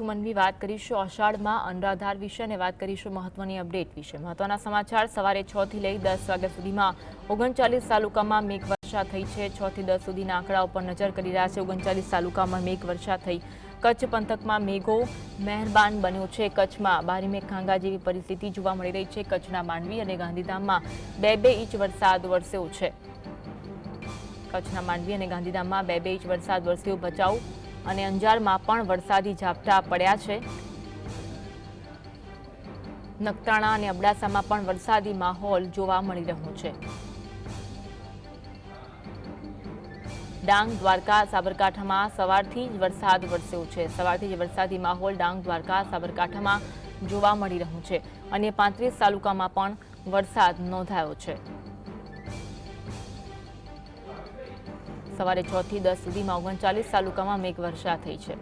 સુમનવી વાત કરીશું અષાઢમાં અનરાધાર વિશે અને વાત કરીશું મહત્વની અપડેટ વિશે। મહત્વના સમાચાર સવારે 6 થી લઈ 10 વાગ્યા સુધીમાં 39 તાલુકામાં મેઘવર્ષા થઈ છે। 6 થી 10 સુધીના આંકડા ઉપર નજર કરી રહ્યા છે। 39 તાલુકામાં મેઘવર્ષા થઈ। કચ્છ પંથકમાં મેઘો મહેરબાન બન્યો છે। કચ્છમાં ભારે મેઘખાંગા જેવી પરિસ્થિતિ જોવા મળી રહી છે। કચ્છના માંડવી અને ગાંધીધામમાં 2-2 ઇંચ વરસાદ વરસ્યો છે। કચ્છના માંડવી અને ગાંધીધામમાં 2-2 ઇંચ વરસાદ વરસ્યો। ભચાઉ અને અંજારમાં પણ વરસાદી ઝાપટા પડ્યા છે। નખત્રાણા અને અબડાસામાં પણ વરસાદી માહોલ જોવા મળી રહ્યો છે। ડાંગ, દ્વારકા, સાબરકાંઠામાં સવારથી જ વરસાદ વરસ્યો છે। સવારથી જ વરસાદી માહોલ ડાંગ, દ્વારકા, સાબરકાંઠામાં જોવા મળી રહ્યો છે। અન્ય 35 તાલુકામાં પણ વરસાદ નોંધાયો છે। સવારે 6 થી 10 સુધીમાં 39 તાલુકામાં મેઘવર્ષા થઈ છે।